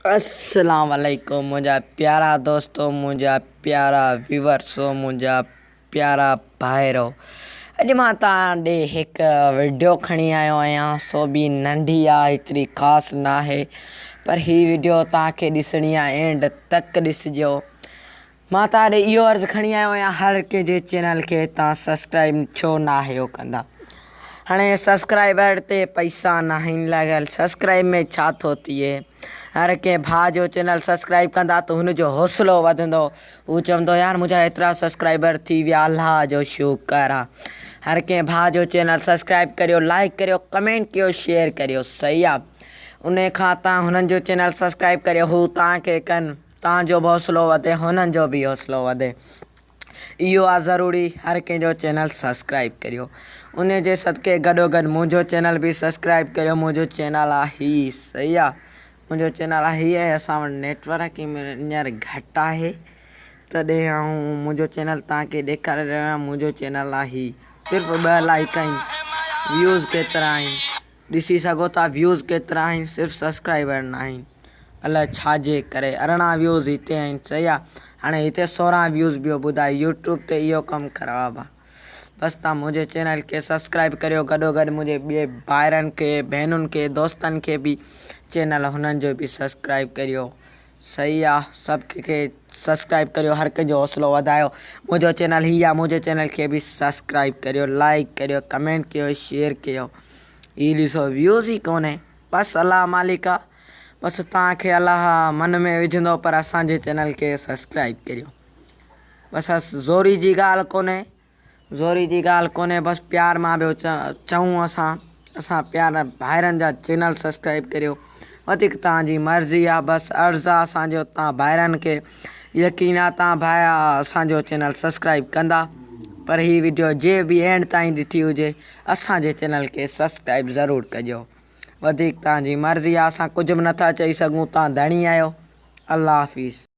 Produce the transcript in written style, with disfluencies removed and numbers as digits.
अस्सलाम वालेकुम मुंहिंजा प्यारा दोस्तो, मुंहिंजा प्यारा व्यूअर्सो, मुंहिंजा प्यारा भाइरो। अॼु मां तव्हां ॾे हिकु वीडियो खणी आयो आहियां। सो बि नंढी आहे, एतिरी ख़ासि न आहे, पर हीअ वीडियो तव्हांखे ॾिसणी आहे, एंड तक ॾिसिजो। मां तव्हां ॾे इहो अर्ज़ु खणी आयो आहियां, हर कंहिंजे चैनल खे तव्हां सब्सक्राइब छो न आहियो कंदा। हाणे सब्सक्राइबर ते पैसा न आहिनि लॻियल, सब्सक्राइब में छा थो थिए। हर कंहिं भाउ जो चैनल सब्सक्राइब कंदा त हुनजो हौसलो वधंदो। हू चवंदो यार मुंहिंजा एतिरा सब्सक्राइबर थी विया, अल्लाह जो शुक्र आहे। हर कंहिं भाउ जो चैनल सब्सक्राइब करियो, लाइक करियो, कमेंट करियो, शेयर करियो, सही आहे। उन खां तव्हां हुननि जो चैनल सब्सक्राइब करियो, हू तव्हांखे कनि, तव्हांजो बि हौसलो वधे, हुननि जो बि हौसलो वधे। इहो आहे ज़रूरी, हर कंहिंजो चैनल सब्सक्राइब करियो। उन जे सदके गॾोगॾु मुंहिंजो चैनल बि सब्सक्राइब करियो। मुंहिंजो चैनल आहे हीअ, सही आहे। मुंहिंजो चैनल आहे हीअ, असां वटि नेटवर्क हींअर घटि आहे, तॾहिं ऐं मुंहिंजो चैनल तव्हांखे ॾेखारे रहियो आहियां। मुंहिंजो चैनल आहे हीअ, सिर्फ़ु 2 लाइक आहिनि। व्यूज़ केतिरा आहिनि ॾिसी सघो था, व्यूज़ केतिरा आहिनि, सिर्फ़ु सब्सक्राइबर न आहिनि। अलाए छाजे करे 18 व्यूज़ हिते आहिनि, सही आहे। हाणे हिते 16 व्यूज़ ॿियो ॿुधाए, यूट्यूब ते इहो कमु ख़राबु आहे। बसि तव्हां मुंहिंजे चैनल खे सब्सक्राइब करियो, गॾोगॾु मुंहिंजे ॿिए भाइरनि खे, भेनरुनि खे, दोस्तनि खे बि चैनल हुननि जो बि सब्सक्राइब करियो, सही आहे। सभु कंहिंखे सब्सक्राइब करियो, हर कंहिंजो हौसलो वधायो। मुंहिंजो चैनल हीअ आहे, मुंहिंजे चैनल खे बि सब्सक्राइब करियो, लाइक करियो, कमेंट करियो, शेयर करियो। हीअ ॾिसो व्यूज़ ई कोन्हे, बसि अलाह मालिक आहे। बसि तव्हांखे अलाह मन में विझंदो, पर असांजे चैनल खे सब्सक्राइब करियो। बसि ज़ोरी जी ॻाल्हि कोन्हे, बसि प्यार मां ॿियो चऊं असां प्यार भाइरनि जा चैनल सब्सक्राइब करियो। वधीक तव्हांजी मर्ज़ी आहे, बसि अर्ज़ु आहे असांजो, तव्हां भाइरनि खे यकीन आहे तव्हां भाई असांजो चैनल सब्सक्राइब कंदा। पर हीअ वीडियो जे बि एंड ताईं ॾिठी हुजे, असांजे चैनल खे सब्सक्राइब ज़रूरु कजो। वधीक तव्हांजी मर्ज़ी आहे, असां कुझु बि नथा चई सघूं, तव्हां धणी आहियो। अल्लाह हाफ़िज़।